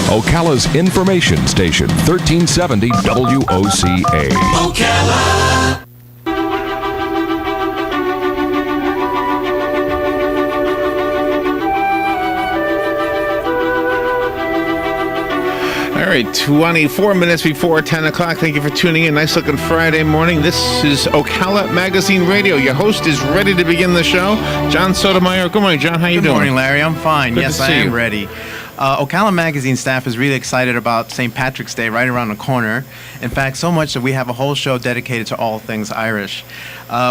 Ocala's information station, 1370 WOCA. Ocala. All right, 24 minutes before 10 o'clock. Thank you for tuning in. Nice looking Friday morning. This is Ocala Magazine Radio. Your host is ready to begin the show, John Sotomayor. Good morning, John. How you doing? Good morning, Larry. I'm fine. Good yes, to I see am you. ready. Ocala Magazine staff is really excited about St. Patrick's Day right around the corner. In fact, so much that we have a whole show dedicated to all things Irish.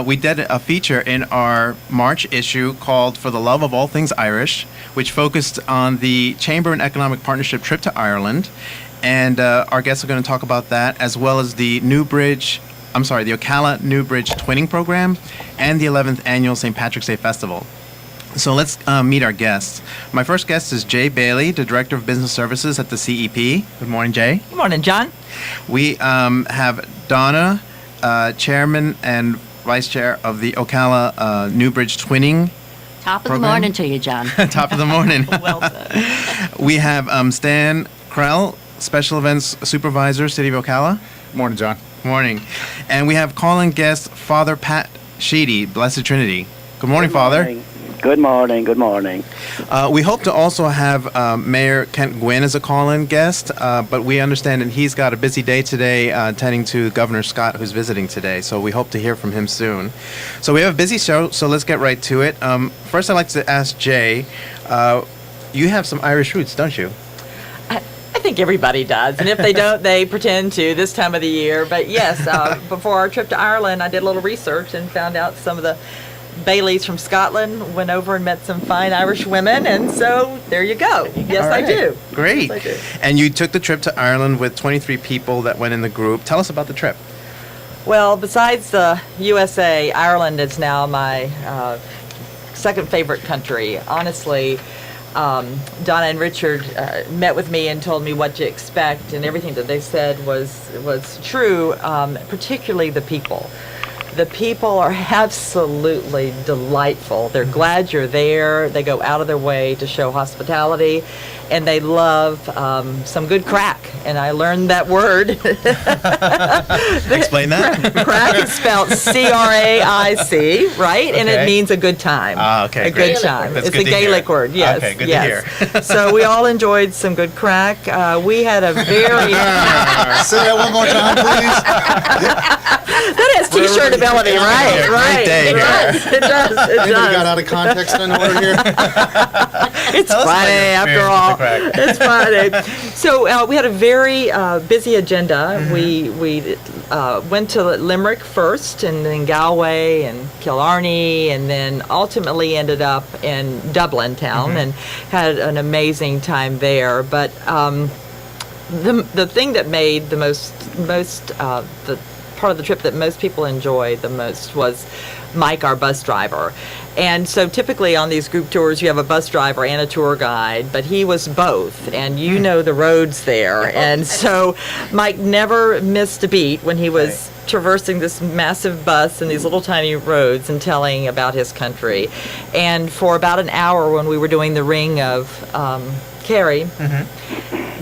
We did a feature in our March issue called For the Love of All Things Irish, which focused on the Chamber and Economic Partnership trip to Ireland. And our guests are going to talk about that, as well as the Ocala New Bridge Twinning Program and the 11th Annual St. Patrick's Day Festival. So let's meet our guests. My first guest is Jay Bailey, the Director of Business Services at the CEP. Good morning, Jay. Good morning, John. We have Donna, Chairman and Vice Chair of the Ocala New Bridge Twinning Top of program. the morning to you, John. Top of the morning. Well done. We have Stan Krell, Special Events Supervisor, City of Ocala. Morning, John. Morning. And we have call-in guest Father Pat Sheedy, Blessed Trinity. Good morning, Father. Good morning. Good morning. We hope to also have Mayor Kent Gwynn as a call-in guest, but we understand that he's got a busy day today attending to Governor Scott, who's visiting today, so we hope to hear from him soon. So we have a busy show, so let's get right to it. First, I'd like to ask Jay, you have some Irish roots, don't you? I think everybody does, and if they don't, they pretend to this time of the year. But yes, before our trip to Ireland, I did a little research and found out some of the Baileys from Scotland, went over and met some fine Irish women, and so there you go. Yes, All right. I do. Great. Yes, I do. And you took the trip to Ireland with 23 people that went in the group. Tell us about the trip. Well, besides the USA, Ireland is now my second favorite country. Honestly, Donna and Richard met with me and told me what to expect, and everything that they said was true, particularly the people. The people are absolutely delightful. They're glad you're there. They go out of their way to show hospitality, and they love some good crack. And I learned that word. Explain that. Crack is spelled C-R-A-I-C, right? And it Okay. means a good time. Ah, okay, A great. good time. That's It's good a to hear. Gaelic word, yes. Okay, good to yes. hear. So we all enjoyed some good crack. We had a very... Say that one more time, please. That has T-shirt ability, right? Great Right. day It here. does. It does. It Maybe we got does. out of context in order here. It's Tell us about Friday your after experience all. with the crack. It's Friday. So we had a very busy agenda. Mm-hmm. We went to Limerick first, and then Galway and Killarney, and then ultimately ended up in Dublin town Mm-hmm. and had an amazing time there. But the thing that made the the part of the trip that most people enjoyed the most was Mike, our bus driver. And so typically on these group tours, you have a bus driver and a tour guide, but he was both, and you know the roads there. And so Mike never missed a beat when he was traversing this massive bus and these little tiny roads and telling about his country. And for about an hour when we were doing the ring of Kerry,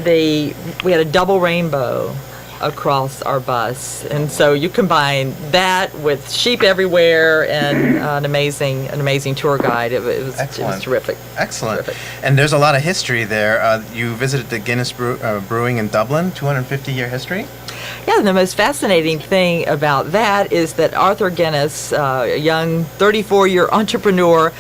we had a double rainbow across our bus, and so you combine that with sheep everywhere and an amazing tour guide. It was terrific. Excellent. Terrific. And there's a lot of history there. You visited the Guinness Brewing in Dublin, 250-year history. Yeah, and the most fascinating thing about that is that Arthur Guinness, a young 34-year entrepreneur,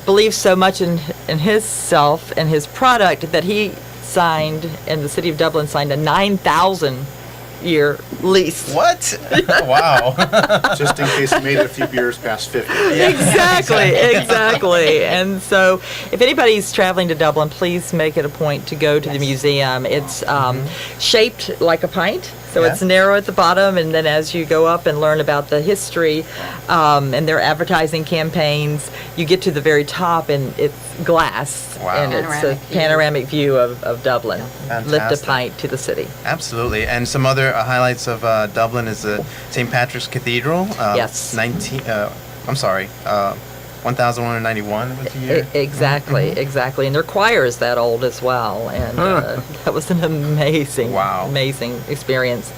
believes so much in himself and his product that he signed, and the city of Dublin signed a 9,000-year lease. What? Wow. Just in case he made it a few years past 50. Exactly. And so if anybody's traveling to Dublin, please make it a point to go to the museum. It's shaped like a pint, so Yeah. it's narrow at the bottom, and then as you go up and learn about the history and their advertising campaigns, you get to the very top, and it's glass. Wow. And it's a panoramic view of Dublin. Lift a Fantastic. pint to the city. Absolutely. And some other highlights of Dublin is the St. Patrick's Cathedral. Yes. 1191 was the year. Exactly. And their choir is that old as well. And that was an amazing experience.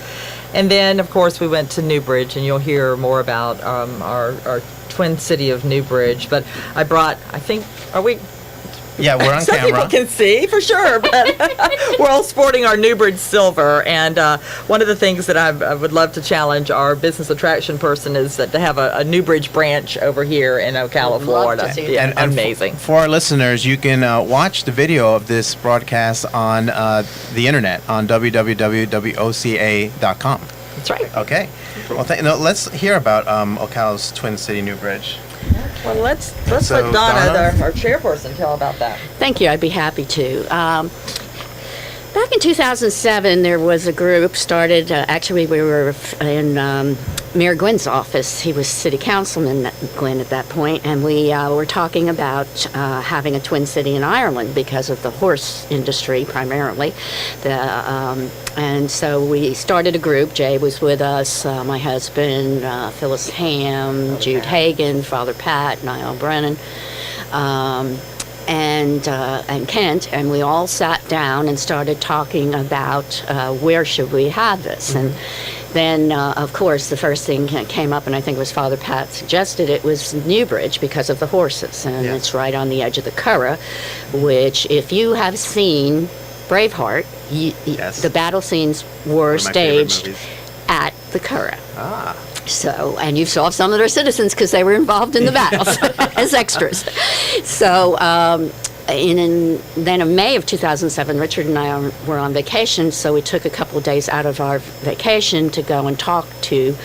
And then, of course, we went to Newbridge, and you'll hear more about our twin city of Newbridge. But I think, Yeah, we're on some camera. people can see for sure, but we're all sporting our Newbridge silver. And one of the things that I would love to challenge our business attraction person is that to have a Newbridge branch over here in Ocala, Florida. Yeah, And amazing. For our listeners, you can watch the video of this broadcast on the internet on www.woca.com. That's right. Okay. Well, let's hear about Ocala's Twin City Newbridge. Well, let's So, let Donna, Donna? our chairperson, tell about that. Thank you. I'd be happy to. Back in 2007, there was a group started. Actually, we were in Mayor Gwynn's office. He was city councilman, Gwynn, at that point, and we were talking about having a twin city in Ireland because of the horse industry, primarily. And so we started a group. Jay was with us, my husband, Phyllis Ham, Jude Hagan, Father Pat, Niall Brennan. And Kent, and we all sat down and started talking about where should we have this. And then, of course, the first thing that came up, and I think it was Father Pat suggested it, was Newbridge because of the horses. And it's right on the edge of the Curragh, which, if you have seen Braveheart, the battle scenes were staged at the Curragh. So, and you saw some of their citizens because they were involved in the battles as extras. So, then in May of 2007, Richard and I were on vacation, so we took a couple of days out of our vacation to go and talk to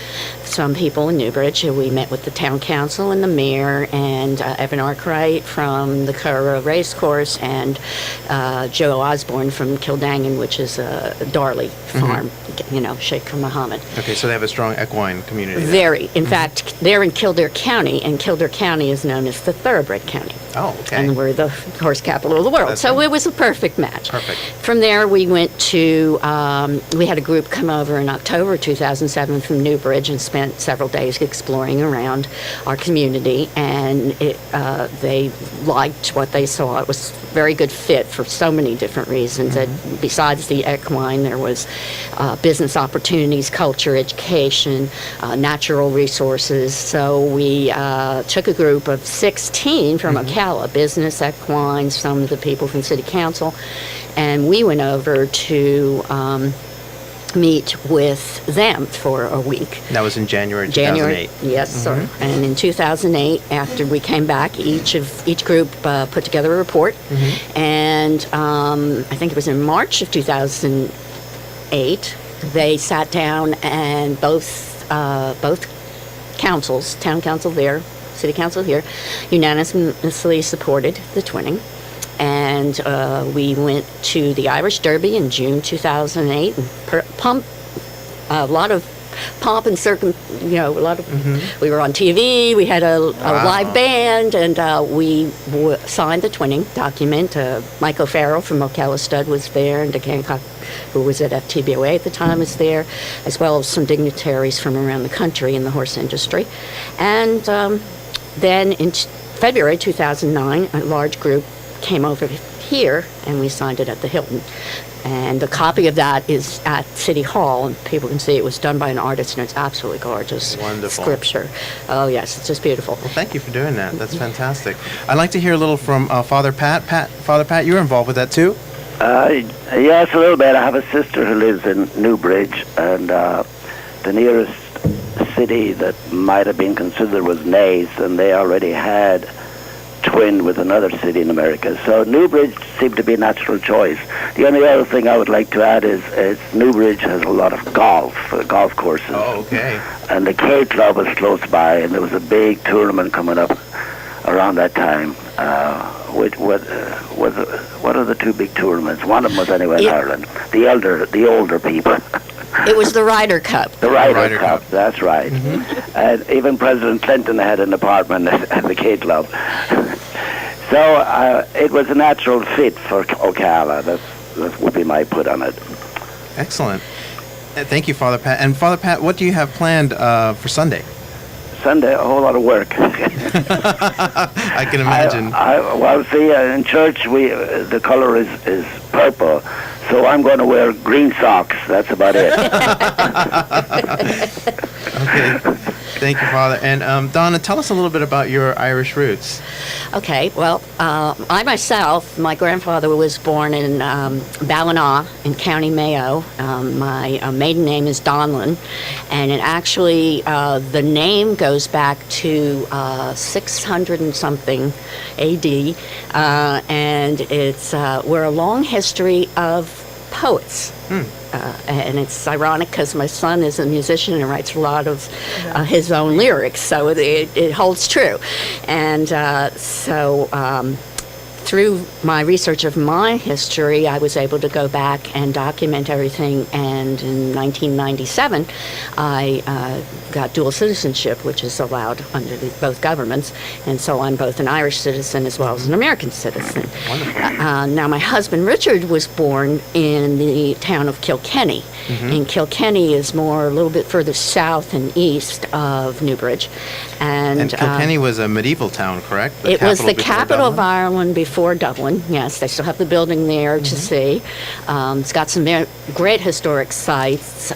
some people in Newbridge. We met with the town council and the mayor and Evan Arkwright from the Curragh Racecourse and Joe Osborne from Kildangan, which is a Darley farm, Sheikh Mohammed. Okay, so they have a strong equine community there. Very. In fact, they're in Kildare County, and Kildare County is known as the Thoroughbred County. Oh, okay. And we're the horse capital of the world. That's So right. it was a perfect match. Perfect. From there, we went to, we had a group come over in October 2007 from Newbridge and spent several days exploring around our community. And they liked what they saw. It was a very good fit for so many different reasons. That besides the equine, there was business opportunities, culture, education, natural resources. So we took a group of 16 from Ocala, business, equine, some of the people from City Council, and we went over to meet with them for a week. That was in January 2008. Yes, sir. And in 2008, after we came back, each group put together a report, and I think it was in March of 2008, they sat down and both councils, town council there, city council here, unanimously supported the twinning. And we went to the Irish Derby in June 2008 and a lot of pomp and we were on TV, we had a live band, and we signed the twinning document. Mike O'Farrell from Ocala Stud was there, and Dick Hancock, who was at FTBOA at the time, was there, as well as some dignitaries from around the country in the horse industry. And then in February 2009, a large group came over here, and we signed it at the Hilton. And a copy of that is at City Hall, and people can see it was done by an artist, and it's absolutely gorgeous. Wonderful. Scripture. Oh, yes, it's just beautiful. Well, thank you for doing that. That's fantastic. I'd like to hear a little from Father Pat. Father Pat, you're involved with that too? Yes, a little bit. I have a sister who lives in Newbridge, and the nearest city that might have been considered was Naas, and they already had twinned with another city in America. So Newbridge seemed to be a natural choice. The only other thing I would like to add is Newbridge has a lot of golf courses. Oh, okay. And the K Club was close by, and there was a big tournament coming up around that time. What are the two big tournaments? One of them was anyway in Ireland. The older people. It was the Ryder Cup. The Ryder Cup, that's right. And even President Clinton had an apartment at the K Club. So it was a natural fit for Ocala. That would be my put on it. Excellent. Thank you, Father Pat. And Father Pat, what do you have planned for Sunday? Sunday, a whole lot of work. I can imagine. Well, see, in church, the color is purple, so I'm going to wear green socks. That's about it. Okay. Thank you, Father. And Donna, tell us a little bit about your Irish roots. Okay, well, I myself, my grandfather was born in Ballina in County Mayo. My maiden name is Donlan, and it actually, the name goes back to 600 and something AD, and we're a long history of poets. And it's ironic because my son is a musician and writes a lot of his own lyrics, so it holds true. And through my research of my history, I was able to go back and document everything. And in 1997, I got dual citizenship, which is allowed under both governments. And so I'm both an Irish citizen as well as an American citizen. Now, my husband, Richard, was born in the town of Kilkenny. And Kilkenny is a little bit further south and east of Newbridge. And Kilkenny was a medieval town, correct? It was the capital of Ireland before Dublin. Yes, they still have the building there to see. It's got some great historic sites.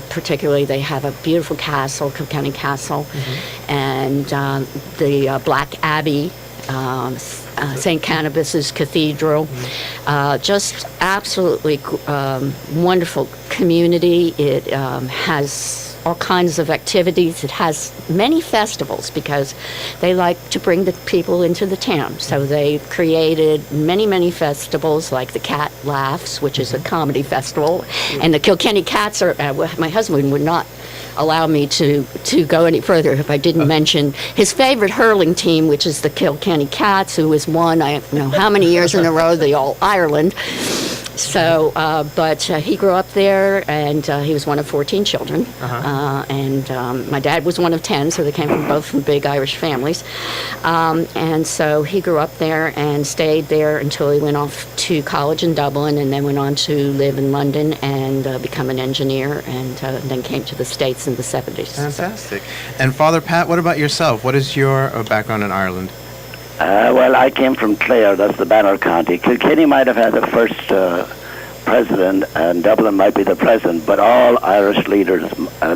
Particularly, they have a beautiful castle, Kilkenny Castle, and the Black Abbey, St. Cannabis's Cathedral. Just absolutely wonderful community. It has all kinds of activities. It has many festivals because they like to bring the people into the town. So they created many festivals like the Cat Laughs, which is a comedy festival. And the Kilkenny Cats are, my husband would not allow me to go any further if I didn't mention his favorite hurling team, which is the Kilkenny Cats, who has won, I don't know how many years in a row, the All-Ireland. So, but he grew up there, and he was one of 14 children. And my dad was one of 10, so they came from big Irish families. And so he grew up there and stayed there until he went off to college in Dublin, and then went on to live in London and become an engineer, and then came to the States in the 70s. Fantastic. And Father Pat, what about yourself? What is your background in Ireland? Well, I came from Clare, that's the Banner County. Kilkenny might have had the first president, and Dublin might be the present, but all Irish leaders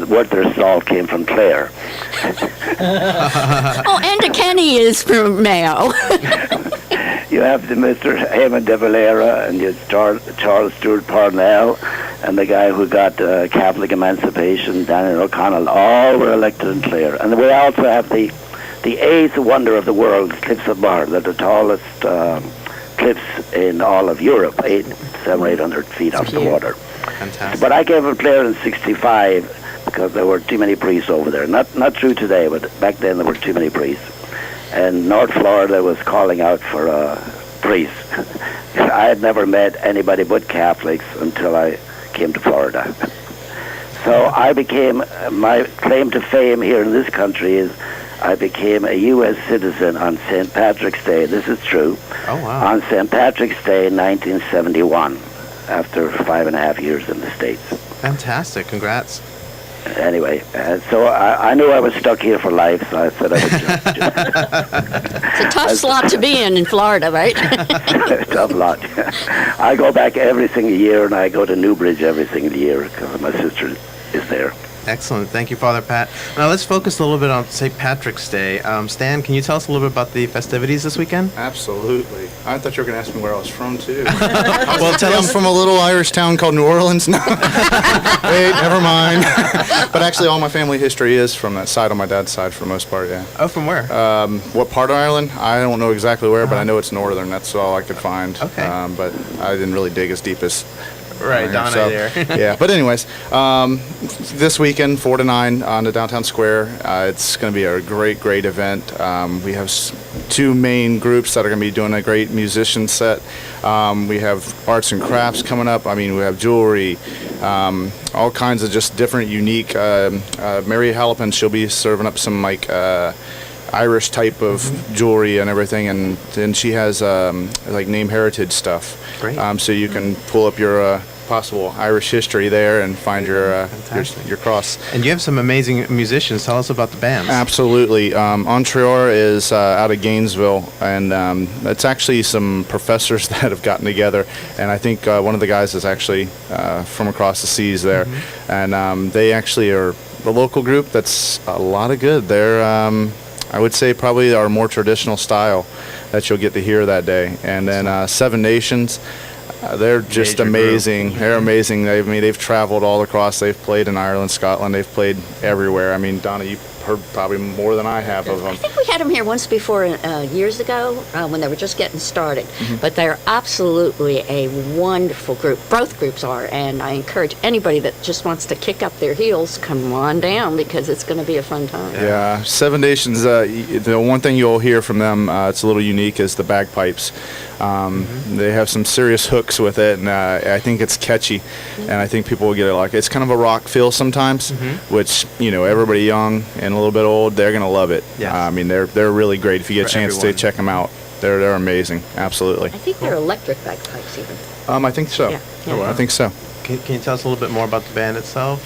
worth their salt came from Clare. And Kenny is from Mayo. You have the Mr. Eamon de Valera, and you Charles Stewart Parnell, and the guy who got Catholic emancipation, Daniel O'Connell, all were elected in Clare. And we also have the eighth wonder of the world, Cliffs of Moher. They're the tallest cliffs in all of Europe, 700 or 800 feet off the water. Fantastic. But I came from Clare in '65 because there were too many priests over there. Not true today, but back then there were too many priests. And North Florida was calling out for priests. I had never met anybody but Catholics until I came to Florida. So I became, my claim to fame here in this country is I became a U.S. citizen on St. Patrick's Day. This is true. Oh, wow. On St. Patrick's Day in 1971, after 5.5 years in the States. Fantastic. Congrats. Anyway, so I knew I was stuck here for life, so I said I would just It's a tough slot to be in Florida, right? tough lot. I go back every single year, and I go to Newbridge every single year because my sister is there. Excellent. Thank you, Father Pat. Now let's focus a little bit on St. Patrick's Day. Stan, can you tell us a little bit about the festivities this weekend? Absolutely. I thought you were going to ask me where I was from, too. Well, tell I'm us. from a little Irish town called New Orleans. No. Wait, never mind. But actually, all my family history is from that side on my dad's side for the most part, yeah. Oh, from where? What part of Ireland? I don't know exactly where, but I know it's northern. That's all I could find. Okay. But I didn't really dig as deep as... Right, Donna there. Yeah, but anyways, this weekend, 4 to 9 on the downtown square. It's going to be a great event. We have two main groups that are going to be doing a great musician set. We have arts and crafts coming up. I mean, we have jewelry, all kinds of just different, unique. Mary Halpin, she'll be serving up some like Irish type of jewelry and everything, and then she has like name heritage stuff. Great. So you can pull up your possible Irish history there and find your cross. And you have some amazing musicians. Tell us about the bands. Absolutely. Entreor is out of Gainesville, and it's actually some professors that have gotten together, and I think one of the guys is actually from across the seas there, and they actually are the local group that's a lot of good. They're, I would say, probably our more traditional style that you'll get to hear that day. And then Seven Nations, they're just Major amazing. group. They're amazing. They've traveled all across. They've played in Ireland, Scotland. They've played everywhere. I mean, Donna, you've heard probably more than I have of them. I think we had them here once before years ago when they were just getting started. But they're absolutely a wonderful group. Both groups are, and I encourage anybody that just wants to kick up their heels, come on down because it's going to be a fun time. Yeah, Seven Nations, the one thing you'll hear from them, it's a little unique, is the bagpipes. They have some serious hooks with it, and I think it's catchy, and I think people will get it. Like, it's kind of a rock feel sometimes, which, everybody young and a little bit old, they're going to love it. Yes. I mean, they're really great. If you get a For chance everyone. to check them out, they're amazing. Absolutely. I think they're electric bagpipes even. I think so. Yeah, yeah. I think so. Can you tell us a little bit more about the band itself?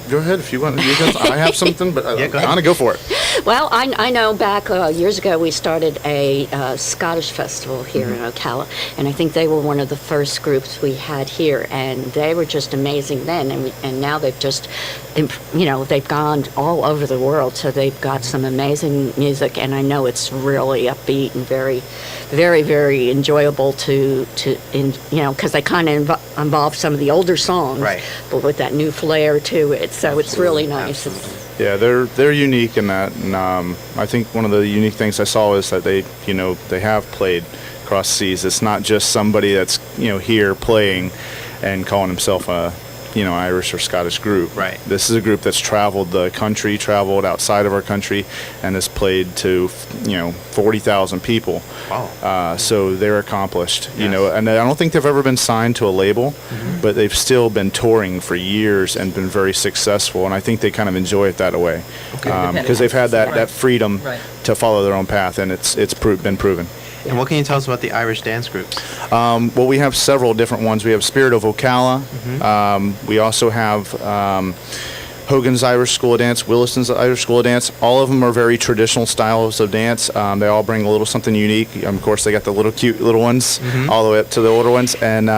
Go ahead if you want. I have something, but Yeah, go ahead. Donna, go for it. Well, I know back years ago we started a Scottish festival here in Ocala, and I think they were one of the first groups we had here, and they were just amazing then, and now they've just, they've gone all over the world, so they've got some amazing music, and I know it's really upbeat and very, very, very enjoyable because they kind of involve some of the older songs, Right. but with that new flair to it, so it's really nice. Absolutely. Yeah, they're unique in that, and I think one of the unique things I saw is that they have played across seas. It's not just somebody that's here playing and calling himself a Irish or Scottish group. Right. This is a group that's traveled the country, traveled outside of our country, and has played to 40,000 people. Wow. So they're accomplished, Yes. and I don't think they've ever been signed to a label, but they've still been touring for years and been very successful, and I think they kind of enjoy it that way because they've had that freedom Right. to follow their own path, and it's been proven. And what can you tell us about the Irish dance groups? Well, we have several different ones. We have Spirit of Ocala. We also have Hogan's Irish School of Dance, Williston's Irish School of Dance. All of them are very traditional styles of dance. They all bring a little something unique. Of course, they got the little cute little ones all the way up to the older ones. And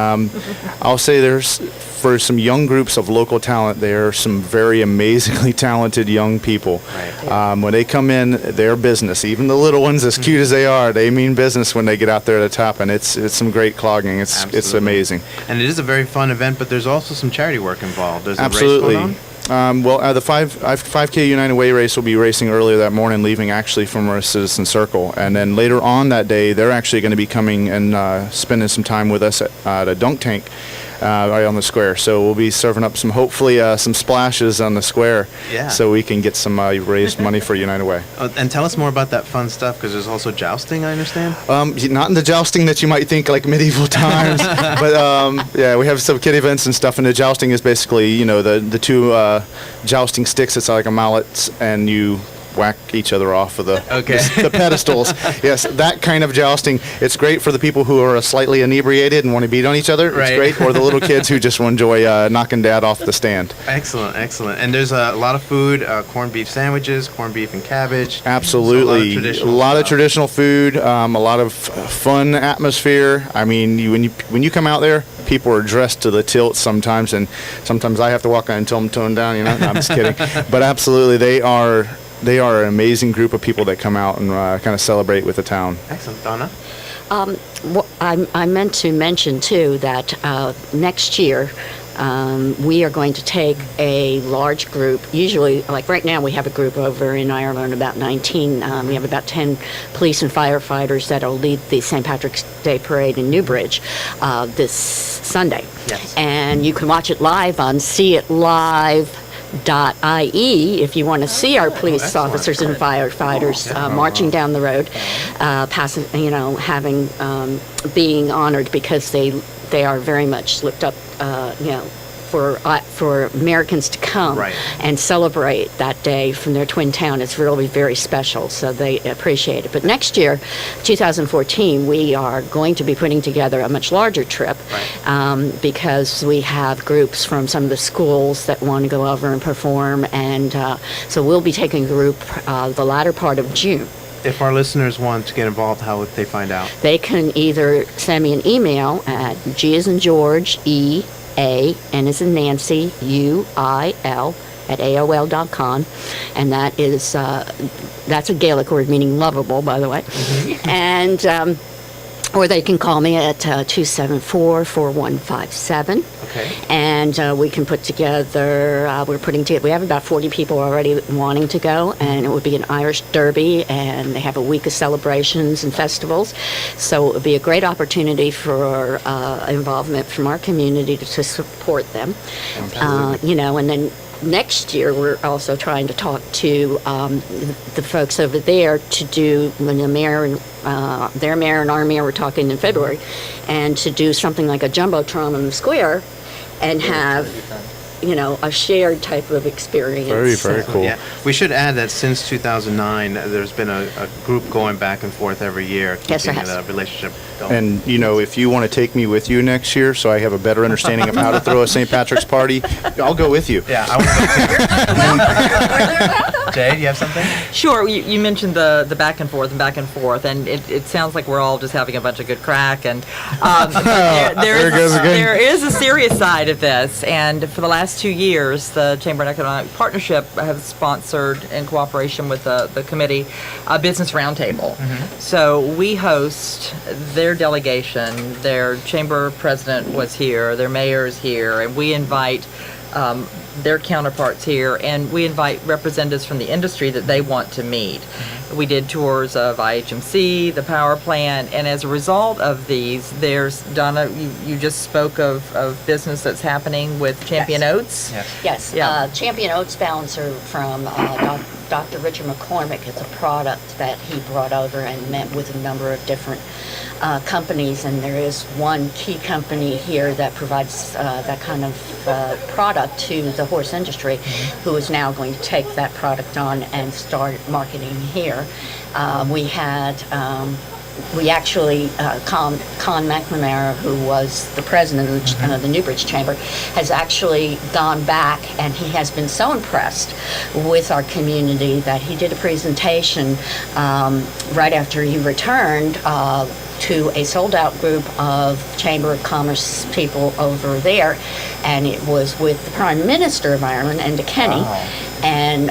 I'll say for some young groups of local talent, there are some very amazingly talented young people. Right. When they come in, they're business. Even the little ones, as cute as they are, they mean business when they get out there at the top. And it's some great clogging. It's Absolutely. amazing. And it is a very fun event, but there's also some charity work involved. There's a Absolutely. race going on? The 5K United Way race will be racing earlier that morning, leaving actually from our Citizen Circle. And then later on that day, they're actually going to be coming and spending some time with us at a dunk tank right on the square. So we'll be serving up hopefully some splashes on the square, Yeah. so we can get some raised money for United Way. And tell us more about that fun stuff, because there's also jousting, I understand? Not in the jousting that you might think like medieval times, but yeah, we have some kid events and stuff. And the jousting is basically, the two jousting sticks. It's like a mallet, and you whack each other off of the pedestals. Yes, that kind of jousting. It's great for the people who are slightly inebriated and want to beat on each other. Right. It's great. Or the little kids who just enjoy knocking dad off the stand. Excellent, excellent. And there's a lot of food, corned beef sandwiches, corned beef and cabbage. Absolutely. So A lot of traditional food, a lot of fun atmosphere. I mean, when you come out there, people are dressed to the tilt sometimes, and sometimes I have to walk out and tell them tone down, No, I'm just kidding. But absolutely, they are an amazing group of people that come out and kind of celebrate with the town. Excellent. Donna? I meant to mention, too, that next year we are going to take a large group. Usually, like right now, we have a group over in Ireland, about 19. We have about 10 police and firefighters that will lead the St. Patrick's Day Parade in Newbridge this Sunday. Yes. And you can watch it live on seeitlive.ie if you want to see our police excellent. officers and firefighters marching down the road, passing, being honored because they are very much looked up, for Americans to come Right. and celebrate that day from their twin town. It's really very special, so they appreciate it. But next year, 2014, we are going to be putting together a much larger trip because we have groups from some of the schools that want to go over and perform, and so we'll be taking a group the latter part of June. If our listeners want to get involved, how would they find out? They can either send me an email at G as in George, E, A, N as in Nancy, U, I, L, at AOL.com, and that is, that's a Gaelic word meaning lovable, by the way. And, or they can call me at 274-4157. Okay. And we can put together, we have about 40 people already wanting to go, and it would be an Irish Derby, and they have a week of celebrations and festivals. So it would be a great opportunity for involvement from our community to support them. You know, and then next year, we're also trying to talk to the folks over there to do, when the mayor and their mayor and our mayor were talking in February, and to do something like a jumbotron in the square and have, you know, a shared type of experience. Very, very cool. Yeah. We should add that since 2009, there's been a group going back and forth every year, Yes, there keeping has. the relationship going. And, you know, if you want to take me with you next year so I have a better understanding of how to throw a St. Patrick's party, I'll go with you. Yeah, I would. Jay, do you have something? Sure. You mentioned the back and forth, and it sounds like we're all just having a bunch of good crack. And there is a serious side of this. And for the last 2 years, the Chamber and Economic Partnership has sponsored, in cooperation with the committee, a business roundtable. So we host their delegation. Their chamber president was here. Their mayor is here, and we invite their counterparts here, and we invite representatives from the industry that they want to meet. We did tours of IHMC, the power plant, and as a result of these, there's, Donna, you just spoke of business that's happening with Champion Oats. Yes, Yeah. Champion Oats Balancer from Dr. Richard McCormick. It's a product that he brought over and met with a number of different companies, and there is one key company here that provides that kind of product to the horse industry, who is now going to take that product on and start marketing here. We actually, Con McNamara, who was the president of the Newbridge Chamber, has actually gone back, and he has been so impressed with our community that he did a presentation right after he returned to a sold-out group of Chamber of Commerce people over there, and it was with the Prime Minister of Ireland, Enda Kenny, and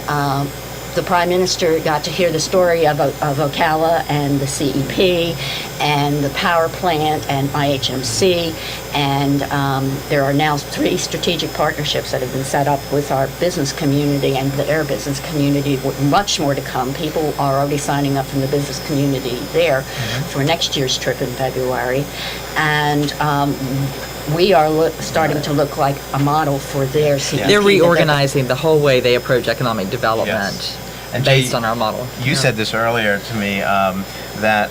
the Prime Minister got to hear the story of Ocala and the CEP and the power plant and IHMC, and there are now 3 strategic partnerships that have been set up with our business community and the air business community, with much more to come. People are already signing up from the business community there for next year's trip in February, and we are starting to look like a model for their CEP. They're reorganizing the whole way they approach economic development And based Jay, on our model. You said this earlier to me, that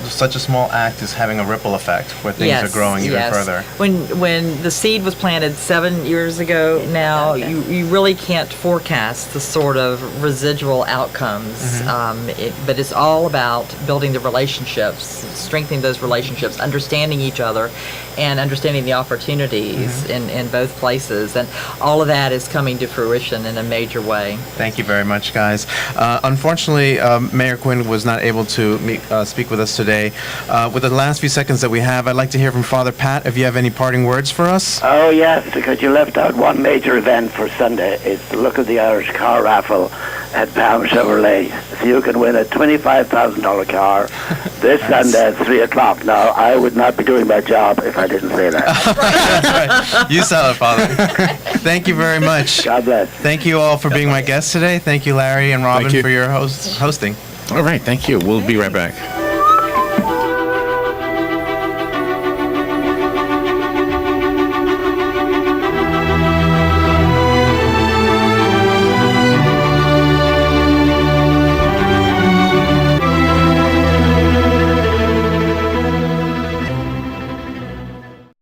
such a small act is having a ripple effect where things are growing even further. When the seed was planted 7 years ago now, you really can't forecast the sort of residual outcomes. But it's all about building the relationships, strengthening those relationships, understanding each other, and understanding the opportunities in both places. And all of that is coming to fruition in a major way. Thank you very much, guys. Unfortunately, Mayor Quinn was not able to speak with us today. With the last few seconds that we have, I'd like to hear from Father Pat, if you have any parting words for us. Oh, yes, because you left out one major event for Sunday. It's the Look of the Irish car raffle at Palm Chevrolet. So you can win a $25,000 car this Sunday at 3 o'clock. Now, I would not be doing my job if I didn't say that. That's right. You said it, Father. Thank you very much. God bless. Thank you all for being my guests today. Thank you, Larry and Robin, you. for your hosting. All right, thank you. We'll be right back.